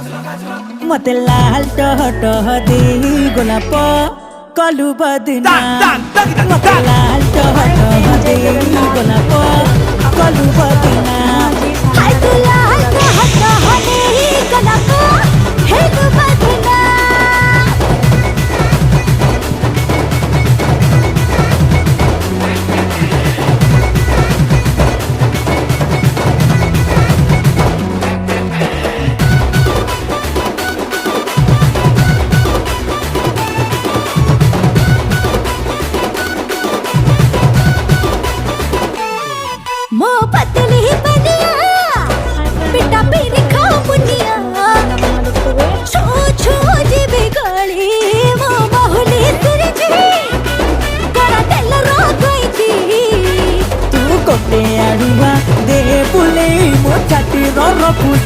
मते लाल टह टह दे गोलाप कलु बदना मते लाल टह टह दे गोलाप कलु बदना हाय तू लाल टह टह दे गोलाप हेलु बदना मो पतली बनिया बेटा पीर खा मुनिया छो छो जीबे गली मो बहुली तेरे जी करा तेल रो गई थी तू कोटे आड़ुआ दे बुले मो छाती रो रो